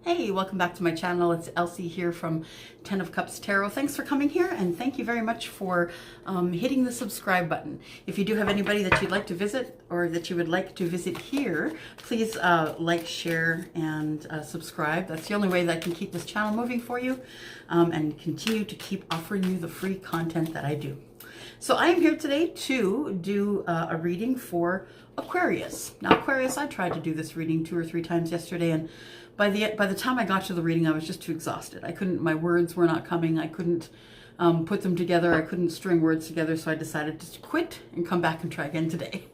Hey, welcome back to my channel. It's Elsie here from 10 of Cups Tarot. Thanks for coming here, and thank you very much for hitting the subscribe button. If you do have anybody that you'd like to visit or that you would like to visit here, please like, share, and subscribe. That's the only way that I can keep this channel moving for you and continue to keep offering you the free content that I do. So I am here today to do a reading for Aquarius. Now Aquarius, I tried to do this reading 2 or 3 times yesterday, and by the time I got to the reading, I was just too exhausted. I couldn't, my words were not coming. I couldn't put them together. I couldn't string words together. So I decided to quit and come back and try again today.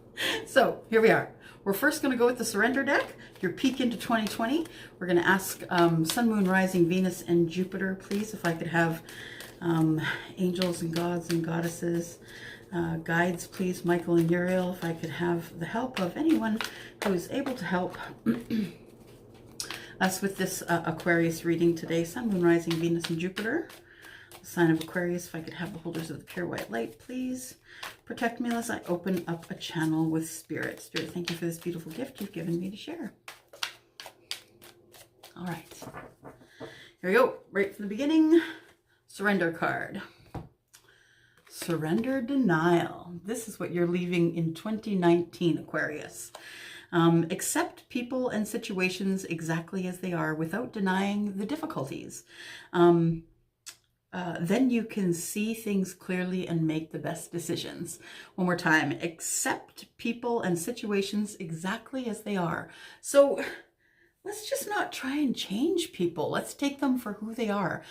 So here we are. We're first going to go with the Surrender deck, your peek into 2020. We're going to ask Sun, Moon, Rising, Venus, and Jupiter, please, if I could have angels and gods and goddesses, guides, please, Michael and Uriel, if I could have the help of anyone who is able to help us with this Aquarius reading today. Sun, Moon, Rising, Venus, and Jupiter. The sign of Aquarius, if I could have the holders of the pure white light, please. Protect me as I open up a channel with Spirit. Spirit, thank you for this beautiful gift you've given me to share. All right. Here we go. Right from the beginning. Surrender card. Surrender denial. This is what you're leaving in 2019, Aquarius. Accept people and situations exactly as they are without denying the difficulties. Then you can see things clearly and make the best decisions. One more time, accept people and situations exactly as they are. So let's just not try and change people. Let's take them for who they are.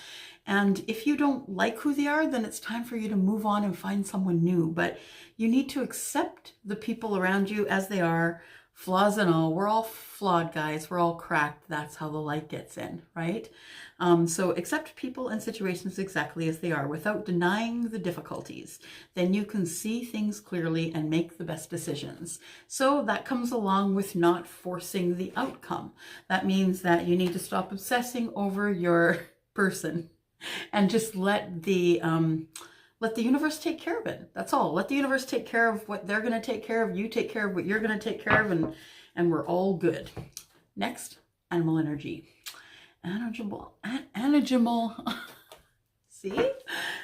And if you don't like who they are, then it's time for you to move on and find someone new. But you need to accept the people around you as they are, flaws and all. We're all flawed, guys. We're all cracked. That's how the light gets in, right? So accept people and situations exactly as they are without denying the difficulties. Then you can see things clearly and make the best decisions. So that comes along with not forcing the outcome. That means that you need to stop obsessing over your person and just let the universe take care of it. That's all. Let the universe take care of what they're going to take care of. You take care of what you're going to take care of, and we're all good. Next, animal energy. Animal, see?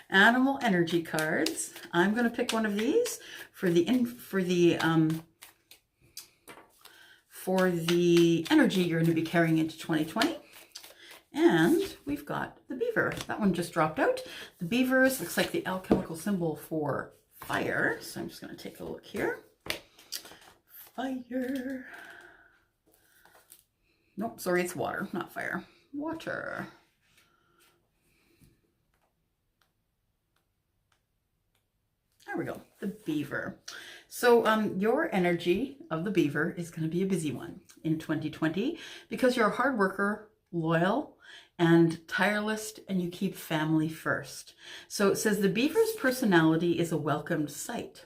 Animal energy cards. I'm going to pick one of these for the energy you're going to be carrying into 2020. And we've got the beaver. That one just dropped out. The beavers looks like the alchemical symbol for fire. So I'm just going to take a look here. Fire. Nope, sorry, it's water, not fire. Water. There we go, the beaver. So your energy of the beaver is going to be a busy one in 2020 because you're a hard worker, loyal, and tireless, and you keep family first. So it says the beaver's personality is a welcomed sight.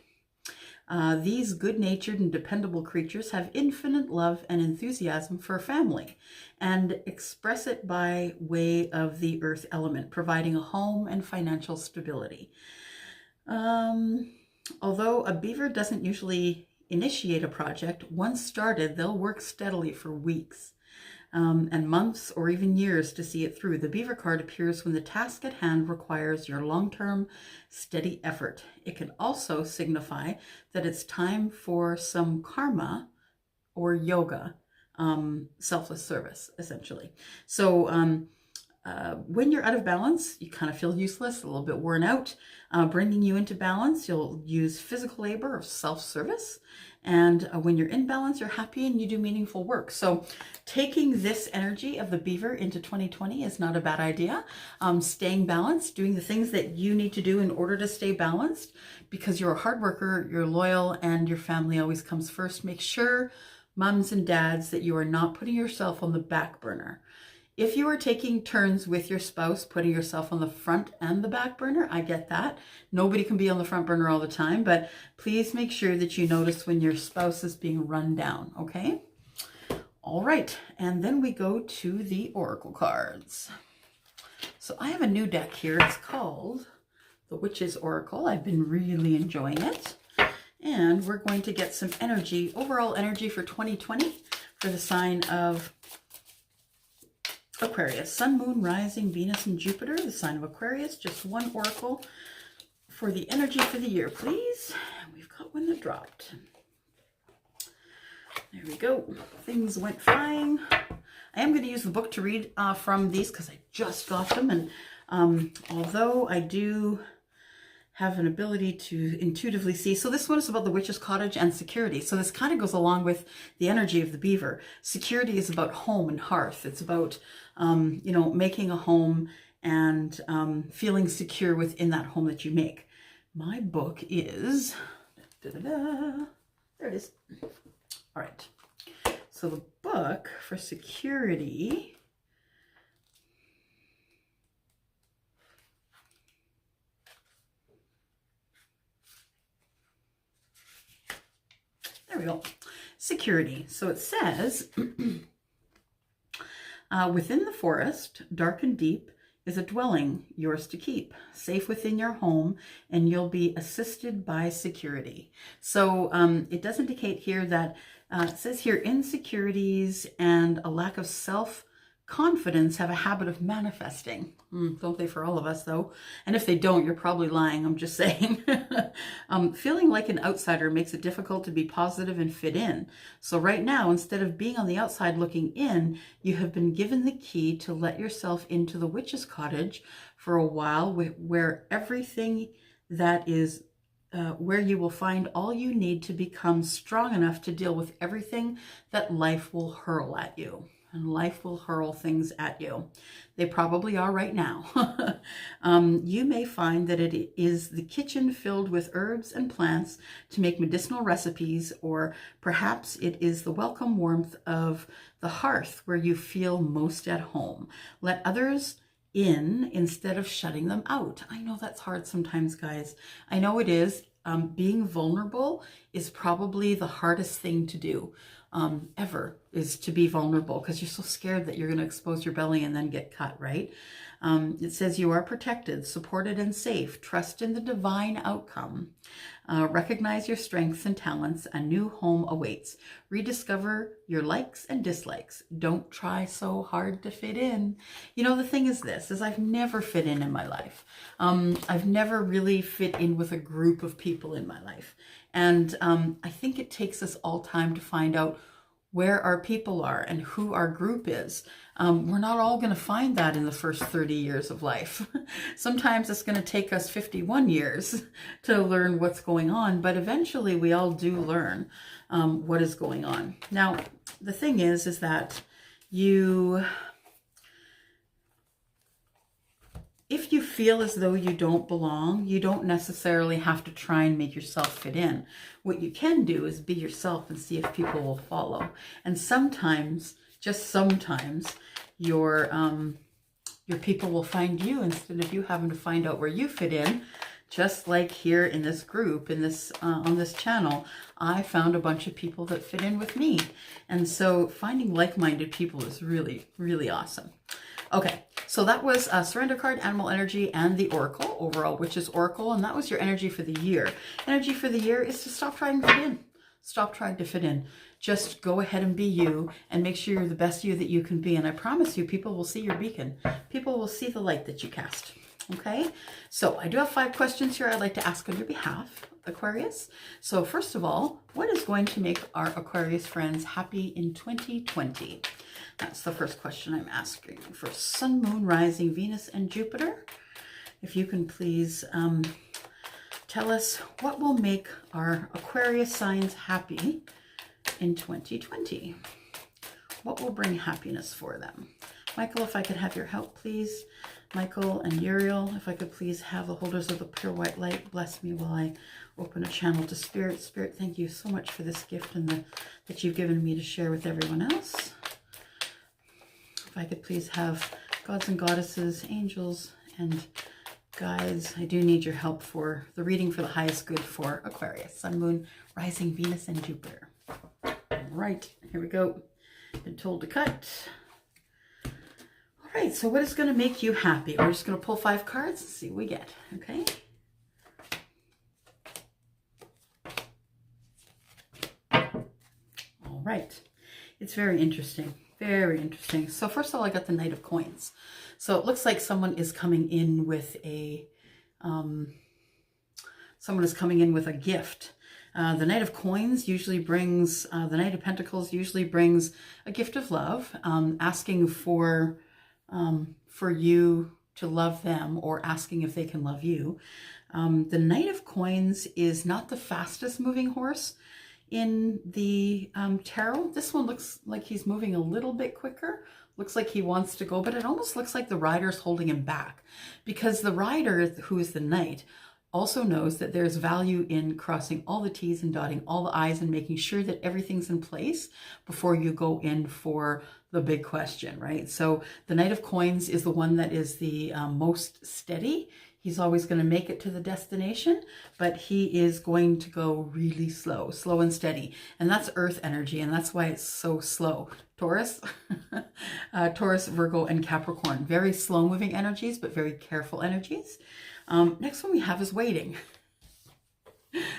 These good-natured and dependable creatures have infinite love and enthusiasm for family and express it by way of the earth element, providing a home and financial stability. Although a beaver doesn't usually initiate a project, once started, they'll work steadily for weeks. And months or even years to see it through. The beaver card appears when the task at hand requires your long-term, steady effort. It can also signify that it's time for some karma or yoga, selfless service, essentially. So when you're out of balance, you kind of feel useless, a little bit worn out. Bringing you into balance, you'll use physical labor or self-service. And when you're in balance, you're happy and you do meaningful work. So taking this energy of the beaver into 2020 is not a bad idea. Staying balanced, doing the things that you need to do in order to stay balanced, because you're a hard worker, you're loyal, and your family always comes first. Make sure, moms and dads, that you are not putting yourself on the back burner. If you are taking turns with your spouse, putting yourself on the front and the back burner, I get that. Nobody can be on the front burner all the time, but please make sure that you notice when your spouse is being run down, okay? All right, and then we go to the oracle cards. So I have a new deck here. It's called the Witch's Oracle. I've been really enjoying it. And we're going to get some energy, overall energy for 2020 for the sign of Aquarius, Sun, Moon, Rising, Venus, and Jupiter, the sign of Aquarius. Just one oracle for the energy for the year, please. We've got one that dropped. There we go. Things went flying. I am going to use the book to read from these because I just got them. And although I do have an ability to intuitively see. So this one is about the witch's cottage and security. So this kind of goes along with the energy of the beaver. Security is about home and hearth. It's about, you know, making a home and feeling secure within that home that you make. My book is, there it is. All right. So the book for security there we go. Security. So it says, within the forest, dark and deep, is a dwelling yours to keep, safe within your home, and you'll be assisted by security. So it does indicate here that, it says here, insecurities and a lack of self-confidence have a habit of manifesting. Don't they for all of us, though? And if they don't, you're probably lying. I'm just saying. Feeling like an outsider makes it difficult to be positive and fit in. So right now, instead of being on the outside looking in, you have been given the key to let yourself into the witch's cottage for a while, where everything that is where you will find all you need to become strong enough to deal with everything that life will hurl at you. And life will hurl things at you. They probably are right now. You may find that it is the kitchen filled with herbs and plants to make medicinal recipes, or perhaps it is the welcome warmth of the hearth where you feel most at home. Let others in instead of shutting them out. I know that's hard sometimes, guys. I know it is. Being vulnerable is probably the hardest thing to do. Ever, is to be vulnerable, because you're so scared that you're going to expose your belly and then get cut, right? It says you are protected, supported, and safe. Trust in the divine outcome. Recognize your strengths and talents. A new home awaits. Rediscover your likes and dislikes. Don't try so hard to fit in. You know, the thing is this, is I've never fit in my life. I've never really fit in with a group of people in my life. And I think it takes us all time to find out where our people are and who our group is. We're not all going to find that in the first 30 years of life. Sometimes it's going to take us 51 years to learn what's going on, but eventually we all do learn what is going on. Now, the thing is that if you feel as though you don't belong, you don't necessarily have to try and make yourself fit in. What you can do is be yourself and see if people will follow. And sometimes, just sometimes, your people will find you instead of you having to find out where you fit in. Just like here in this group, in this on this channel, I found a bunch of people that fit in with me. And so finding like-minded people is really, really awesome. Okay, so that was Surrender card, Animal Energy, and the Oracle, overall Witch's Oracle, and that was your energy for the year. Energy for the year is to stop trying to fit in. Stop trying to fit in. Just go ahead and be you, and make sure you're the best you that you can be. And I promise you, people will see your beacon. People will see the light that you cast. Okay, so I do have 5 questions here I'd like to ask on your behalf, Aquarius. So first of all, what is going to make our Aquarius friends happy in 2020? That's the first question I'm asking for Sun, Moon, Rising, Venus, and Jupiter. If you can please tell us what will make our Aquarius signs happy in 2020. What will bring happiness for them? Michael, if I could have your help, please. Michael and Uriel, if I could please have the holders of the pure white light bless me while I open a channel to Spirit. Spirit, thank you so much for this gift and that you've given me to share with everyone else. If I could please have gods and goddesses, angels, and guides. I do need your help for the reading for the highest good for Aquarius, Sun, Moon, Rising, Venus, and Jupiter. All right, here we go. Been told to cut. All right, so what is going to make you happy? We're just going to pull 5 cards and see what we get, okay? All right. It's very interesting. Very interesting. So first of all, I got the Knight of Coins. So it looks like someone is coming in with a gift. The Knight of Coins usually brings, the Knight of Pentacles usually brings a gift of love, asking for you to love them, or asking if they can love you. The Knight of Coins is not the fastest moving horse in the tarot. This one looks like he's moving a little bit quicker. Looks like he wants to go, but it almost looks like the rider's holding him back, because the rider, who is the knight, also knows that there's value in crossing all the T's and dotting all the I's and making sure that everything's in place before you go in for the big question, right? So the Knight of Coins is the one that is the most steady. He's always going to make it to the destination, but he is going to go really slow, slow and steady. And that's earth energy, and that's why it's so slow. Taurus, Taurus, Virgo, and Capricorn. Very slow moving energies, but very careful energies. Next one we have is waiting.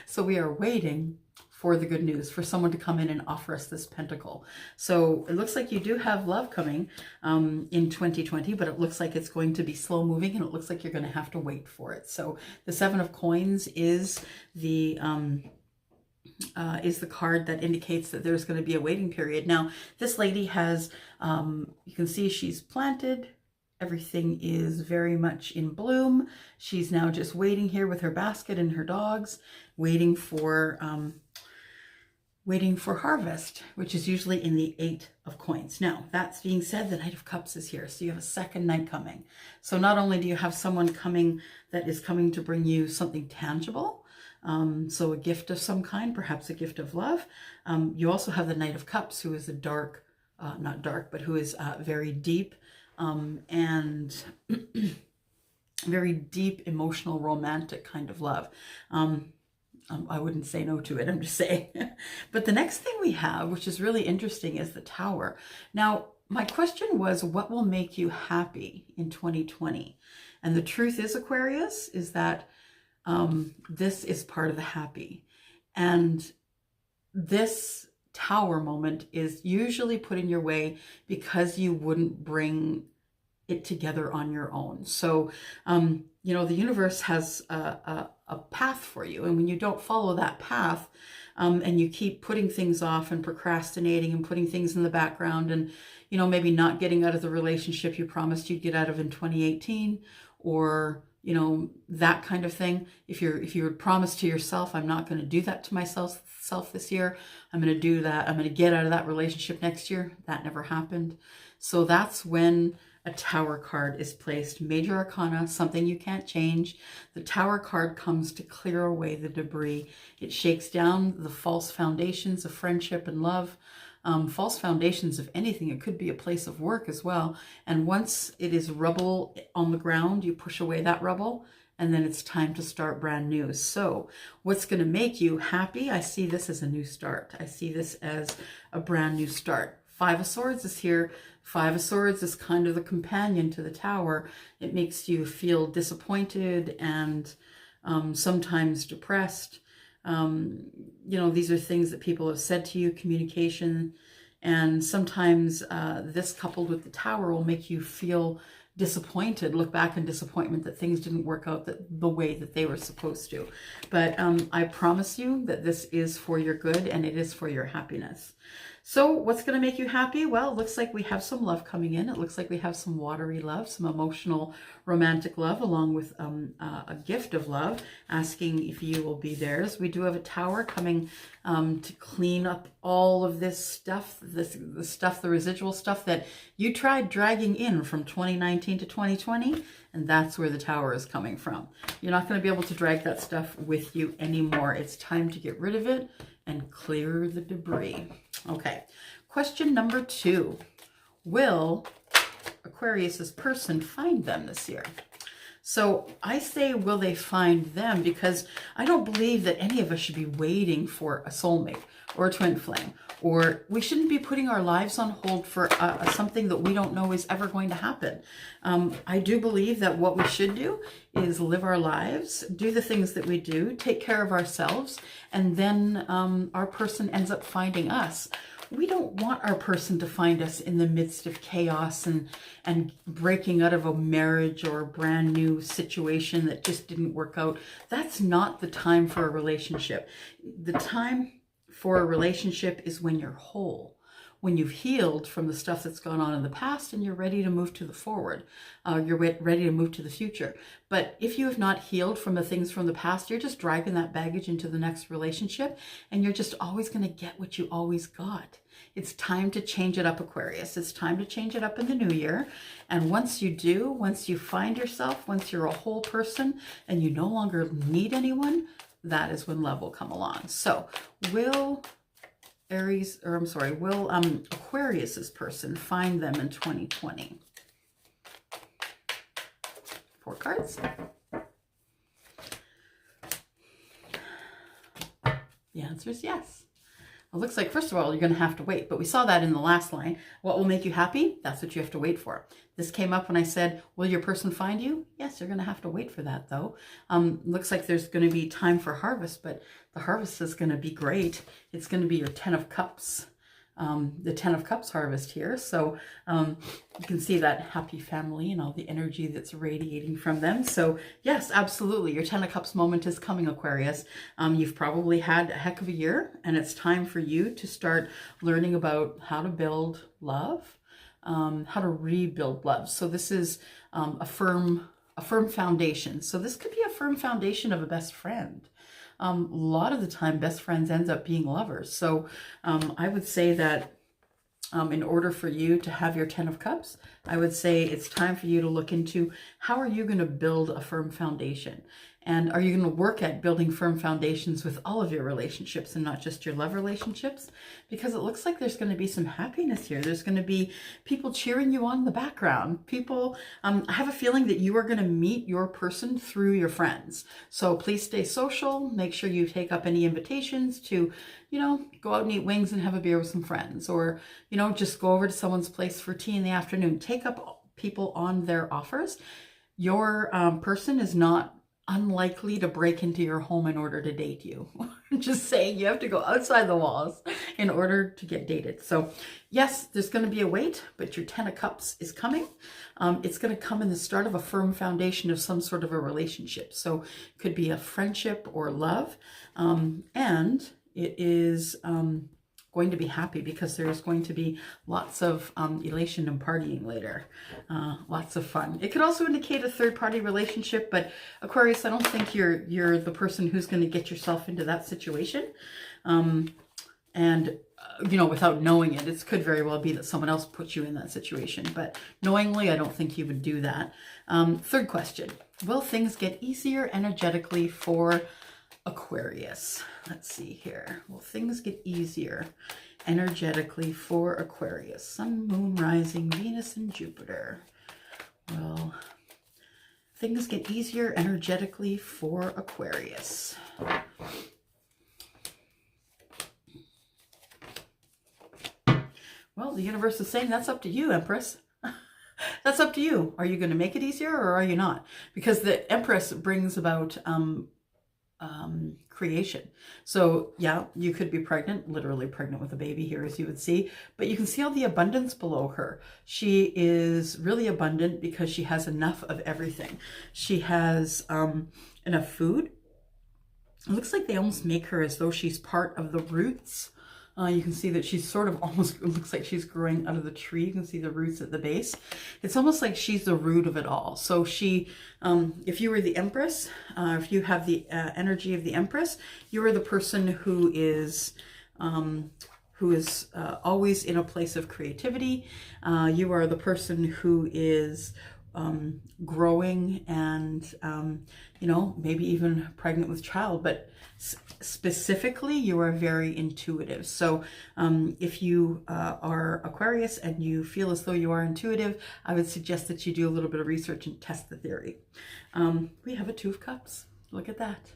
So we are waiting for the good news, for someone to come in and offer us this pentacle. So it looks like you do have love coming in 2020, but it looks like it's going to be slow moving, and it looks like you're going to have to wait for it. So the Seven of Coins is the card that indicates that there's going to be a waiting period. Now, this lady has, you can see she's planted. Everything is very much in bloom. She's now just waiting here with her basket and her dogs, waiting for harvest, which is usually in the Eight of Coins. Now, that's being said, the Knight of Cups is here. So you have a second knight coming. So not only do you have someone coming that is coming to bring you something tangible, so a gift of some kind, perhaps a gift of love. You also have the Knight of Cups, who is a dark, not dark, but who is very deep, and very deep, emotional, romantic kind of love. I wouldn't say no to it, I'm just saying. But the next thing we have, which is really interesting, is the Tower. Now, my question was, what will make you happy in 2020? And the truth is, Aquarius, is that this is part of the happy. And this Tower moment is usually put in your way because you wouldn't bring it together on your own. So, you know, the universe has a path for you. And when you don't follow that path, and you keep putting things off and procrastinating and putting things in the background, and, you know, maybe not getting out of the relationship you promised you'd get out of in 2018, or, you know, that kind of thing. If you would promise to yourself, I'm not going to do that to myself this year. I'm going to do that. I'm going to get out of that relationship next year. That never happened. So that's when a Tower card is placed. Major Arcana, something you can't change. The Tower card comes to clear away the debris. It shakes down the false foundations of friendship and love. False foundations of anything. It could be a place of work as well. And once it is rubble on the ground, you push away that rubble, and then it's time to start brand new. So what's going to make you happy? I see this as a new start. I see this as a brand new start. Five of Swords is here. Five of Swords is kind of the companion to the Tower. It makes you feel disappointed and sometimes depressed. You know, these are things that people have said to you, communication, and sometimes this coupled with the Tower will make you feel disappointed, look back in disappointment that things didn't work out the way that they were supposed to. But I promise you that this is for your good, and it is for your happiness. So what's going to make you happy? Well, it looks like we have some love coming in. It looks like we have some watery love, some emotional, romantic love, along with a gift of love, asking if you will be theirs. We do have a Tower coming to clean up all of this stuff, the residual stuff that you tried dragging in from 2019 to 2020, and that's where the Tower is coming from. You're not going to be able to drag that stuff with you anymore. It's time to get rid of it and clear the debris. Okay, question number 2. Will Aquarius's person find them this year? So I say, will they find them? Because I don't believe that any of us should be waiting for a soulmate or a twin flame, or we shouldn't be putting our lives on hold for something that we don't know is ever going to happen. I do believe that what we should do is live our lives, do the things that we do, take care of ourselves, and then our person ends up finding us. we don't want our person to find us in the midst of chaos and breaking out of a marriage or a brand new situation that just didn't work out. That's not the time for a relationship. The time for a relationship is when you're whole, when you've healed from the stuff that's gone on in the past and you're ready to move to the forward. You're ready to move to the future. But if you have not healed from the things from the past, you're just dragging that baggage into the next relationship, and you're just always going to get what you always got. It's time to change it up, Aquarius. It's time to change it up in the new year. And once you do, once you find yourself, once you're a whole person and you no longer need anyone, that is when love will come along. So will Aquarius's person find them in 2020? 4 cards. The answer is yes. It looks like, first of all, you're going to have to wait, but we saw that in the last line. What will make you happy? That's what you have to wait for. This came up when I said, will your person find you? Yes, you're going to have to wait for that, though. Looks like there's going to be time for harvest, but the harvest is going to be great. It's going to be your 10 of Cups. The 10 of Cups harvest here. So you can see that happy family and all the energy that's radiating from them. So yes, absolutely. Your 10 of Cups moment is coming, Aquarius. You've probably had a heck of a year, and it's time for you to start learning about how to build love, how to rebuild love. So this is a firm foundation. So this could be a firm foundation of a best friend. A lot of the time, best friends ends up being lovers. So I would say that in order for you to have your 10 of Cups, I would say it's time for you to look into how are you going to build a firm foundation? And are you going to work at building firm foundations with all of your relationships and not just your love relationships? Because it looks like there's going to be some happiness here. There's going to be people cheering you on in the background. People, I have a feeling that you are going to meet your person through your friends. So please stay social. Make sure you take up any invitations to, go out and eat wings and have a beer with some friends. Or, just go over to someone's place for tea in the afternoon. Take up people on their offers. Your person is not unlikely to break into your home in order to date you. Just saying, you have to go outside the walls in order to get dated. So yes, there's going to be a wait, but your 10 of Cups is coming. It's going to come in the start of a firm foundation of some sort of a relationship. So it could be a friendship or love. And it is going to be happy because there's going to be lots of elation and partying later. Lots of fun. It could also indicate a third-party relationship, but Aquarius, I don't think you're the person who's going to get yourself into that situation. Without knowing it, it could very well be that someone else put you in that situation, but knowingly, I don't think you would do that. Third question, will things get easier energetically for Aquarius? Let's see here. Will things get easier energetically for Aquarius? Sun, Moon, Rising, Venus, and Jupiter. Will things get easier energetically for Aquarius? Well, the universe is saying that's up to you, Empress. That's up to you. Are you going to make it easier or are you not? Because the Empress brings about creation. So yeah, you could be pregnant, literally pregnant with a baby here, as you would see, but you can see all the abundance below her. She is really abundant because she has enough of everything. She has enough food. It looks like they almost make her as though she's part of the roots. You can see that she's sort of almost, it looks like she's growing out of the tree. You can see the roots at the base. It's almost like she's the root of it all. So she, if you were the Empress, if you have the energy of the Empress, you are the person who is always in a place of creativity. You are the person who is growing and, maybe even pregnant with child, but specifically you are very intuitive. So if you are Aquarius and you feel as though you are intuitive, I would suggest that you do a little bit of research and test the theory. We have a 2 of Cups. Look at that.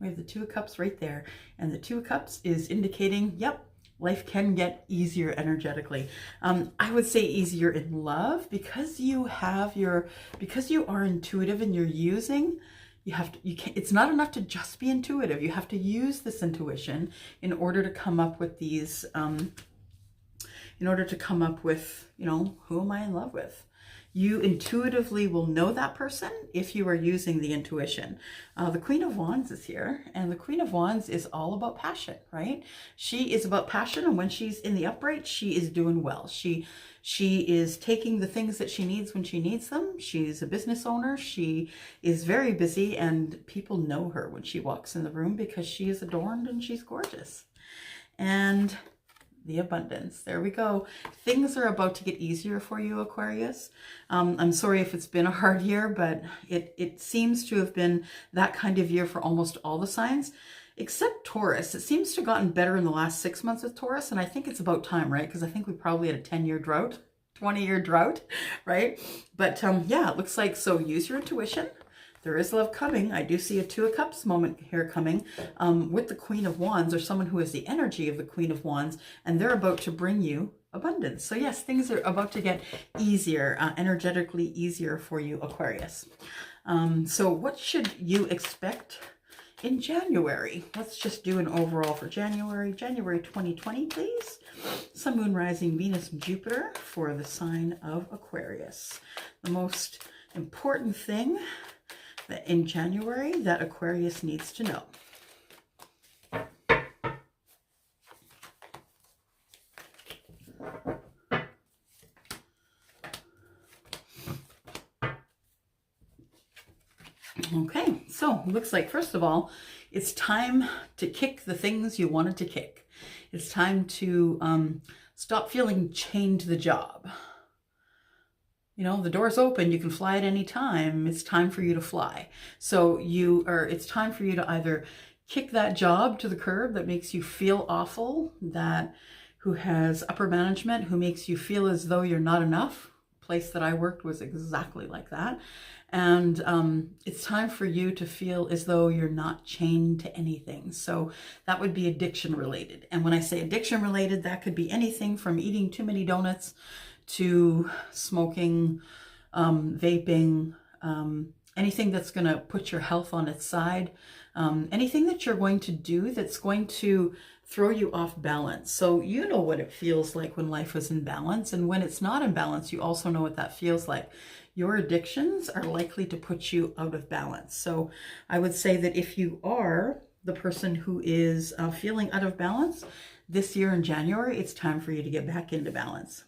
We have the 2 of Cups right there. And the 2 of Cups is indicating, yep, life can get easier energetically. I would say easier in love because you are intuitive and you're using, it's not enough to just be intuitive. You have to use this intuition in order to come up with these in order to come up with, you know, who am I in love with? You intuitively will know that person if you are using the intuition. The Queen of Wands is here, and the Queen of Wands is all about passion, right? She is about passion, and when she's in the upright, she is doing well. She is taking the things that she needs when she needs them. She's a business owner. She is very busy, and people know her when she walks in the room because she is adorned and she's gorgeous. And the abundance. There we go. Things are about to get easier for you, Aquarius. I'm sorry if it's been a hard year, but it seems to have been that kind of year for almost all the signs, except Taurus. It seems to have gotten better in the last 6 months with Taurus, and I think it's about time, right? Because I think we probably had a 10-year drought, 20-year drought, right? But yeah, it looks like, so use your intuition. There is love coming. I do see a Two of Cups moment here coming with the Queen of Wands, or someone who has the energy of the Queen of Wands, and they're about to bring you abundance. So yes, things are about to get easier, energetically easier for you, Aquarius. So what should you expect in January? Let's just do an overall for January 2020, please. Sun, Moon, Rising, Venus, and Jupiter for the sign of Aquarius. The most important thing that in January that Aquarius needs to know. Okay, so looks like, first of all, it's time to kick the things you wanted to kick. It's time to stop feeling chained to the job. You know, the door's open, you can fly at any time. It's time for you to fly. So it's time for you to either kick that job to the curb that makes you feel awful, who has upper management, who makes you feel as though you're not enough. The place that I worked was exactly like that. And it's time for you to feel as though you're not chained to anything. So that would be addiction related. And when I say addiction related, that could be anything from eating too many donuts to smoking, vaping, anything that's going to put your health on its side, anything that you're going to do that's going to throw you off balance. So you know what it feels like when life is in balance, and when it's not in balance, you also know what that feels like. Your addictions are likely to put you out of balance. So I would say that if you are the person who is feeling out of balance this year in January, it's time for you to get back into balance.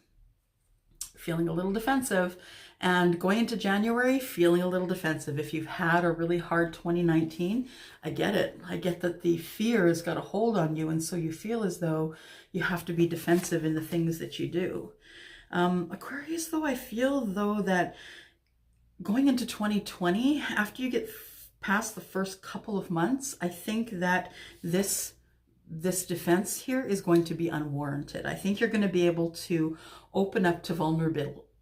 Feeling a little defensive, and going into January feeling a little defensive. If you've had a really hard 2019, I get it. I get that the fear has got a hold on you, and so you feel as though you have to be defensive in the things that you do. Aquarius, though, I feel though that going into 2020, after you get past the first couple of months, I think that this defense here is going to be unwarranted. I think you're going to be able to open up to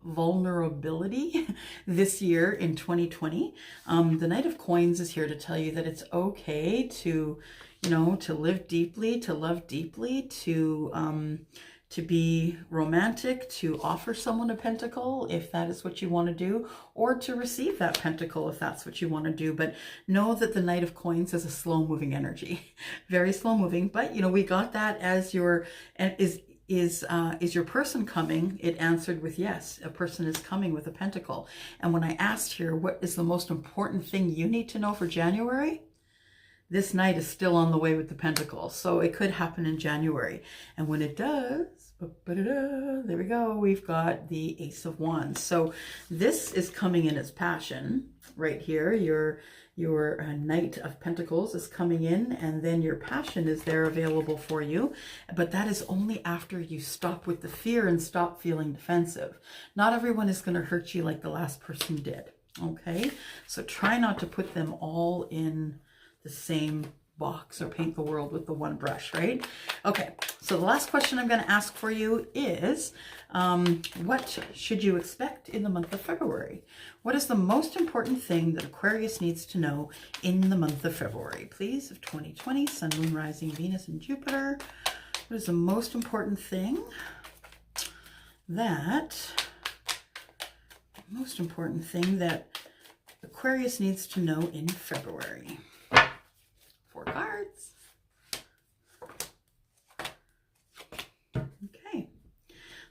vulnerability this year in 2020. The Knight of Coins is here to tell you that it's okay to, you know, to live deeply, to love deeply, to be romantic, to offer someone a pentacle if that is what you want to do, or to receive that pentacle if that's what you want to do. But know that the Knight of Coins is a slow moving energy, very slow moving. But you know, we got that as your, is your person coming? It answered with yes, a person is coming with a pentacle. And when I asked here, what is the most important thing you need to know for January? This Knight is still on the way with the pentacle, so it could happen in January. And when it does, there we go, we've got the Ace of Wands. So this is coming in its passion right here. Your Knight of Pentacles is coming in, and then your passion is there available for you. But that is only after you stop with the fear and stop feeling defensive. Not everyone is going to hurt you like the last person did, okay? So try not to put them all in the same box or paint the world with the one brush, right? Okay, so the last question I'm going to ask for you is, what should you expect in the month of February? What is the most important thing that Aquarius needs to know in the month of February, please, of 2020? Sun, Moon, Rising, Venus, and Jupiter. What is the most important thing that Aquarius needs to know in February? 4 cards. Okay,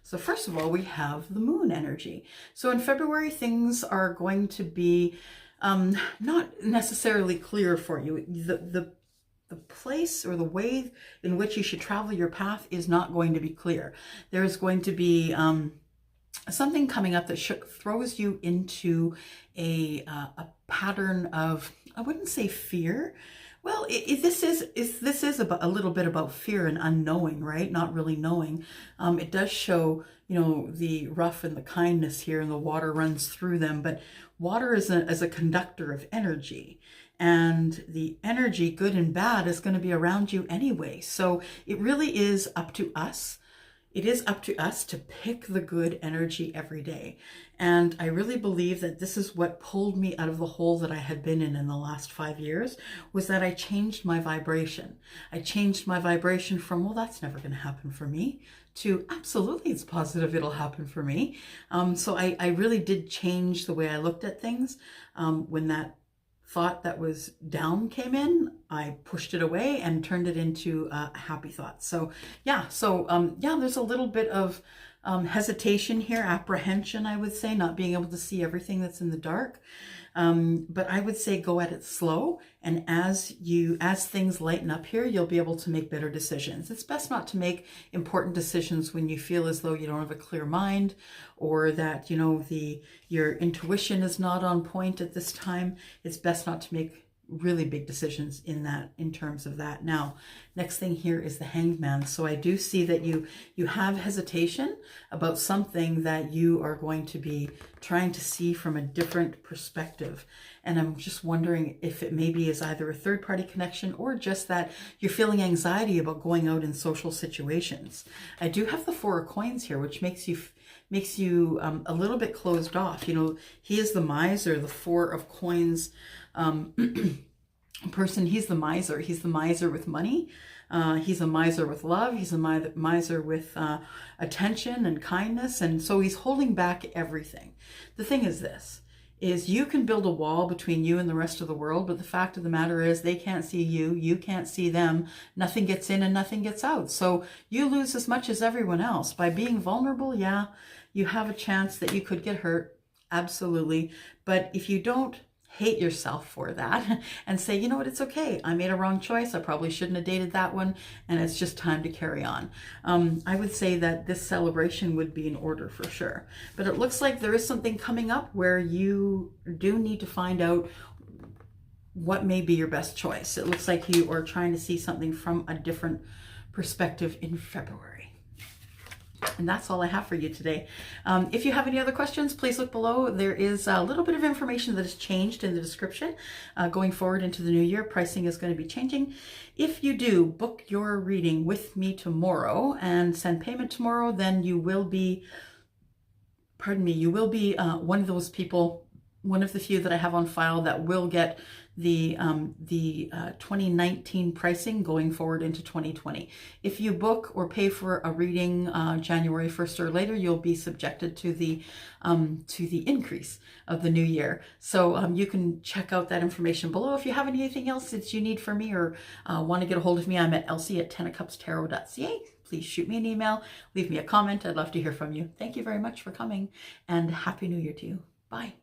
So first of all, we have the moon energy. So in February, things are going to be not necessarily clear for you. The place or the way in which you should travel your path is not going to be clear. There is going to be something coming up that throws you into a pattern of, I wouldn't say fear. Well, this is about a little bit about fear and unknowing, right? Not really knowing. It does show, you know, the rough and the kindness here, and the water runs through them. But water is a conductor of energy, and the energy, good and bad, is going to be around you anyway. So it really is up to us. It is up to us to pick the good energy every day. And I really believe that this is what pulled me out of the hole that I had been in the last 5 years, was that I changed my vibration. I changed my vibration from, well, that's never going to happen for me, to absolutely, it's positive, it'll happen for me. So I really did change the way I looked at things. When that thought that was down came in, I pushed it away and turned it into a happy thought. So yeah, there's a little bit of hesitation here, apprehension, I would say, not being able to see everything that's in the dark. But I would say go at it slow, and as things lighten up here, you'll be able to make better decisions. It's best not to make important decisions when you feel as though you don't have a clear mind, or that, you know, your intuition is not on point at this time. It's best not to make really big decisions in terms of that. Now, next thing here is the Hanged Man. So I do see that you have hesitation about something that you are going to be trying to see from a different perspective. And I'm just wondering if it maybe is either a third-party connection, or just that you're feeling anxiety about going out in social situations. I do have the Four of Coins here, which makes you a little bit closed off. You know, he is the miser, the Four of Coins person. He's the miser. He's the miser with money. He's a miser with love. He's a miser with attention and kindness. And so he's holding back everything. The thing is this, is you can build a wall between you and the rest of the world, but the fact of the matter is they can't see you, you can't see them, nothing gets in and nothing gets out. So you lose as much as everyone else. By being vulnerable, yeah, you have a chance that you could get hurt, absolutely. But if you don't hate yourself for that and say, you know what, it's okay, I made a wrong choice, I probably shouldn't have dated that one, and it's just time to carry on. I would say that this celebration would be in order for sure. But it looks like there is something coming up where you do need to find out what may be your best choice. It looks like you are trying to see something from a different perspective in February. And that's all I have for you today. If you have any other questions, please look below. There is a little bit of information that has changed in the description. Going forward into the new year, pricing is going to be changing. If you do book your reading with me tomorrow and send payment tomorrow, then you will be, you will be one of those people, one of the few that I have on file that will get the 2019 pricing going forward into 2020. If you book or pay for a reading January 1st or later, you'll be subjected to the increase of the new year. So you can check out that information below. If you have anything else that you need from me, or want to get a hold of me, I'm at elsie@tenofcupstarot.ca. Please shoot me an email, leave me a comment. I'd love to hear from you. Thank you very much for coming, and Happy New Year to you. Bye.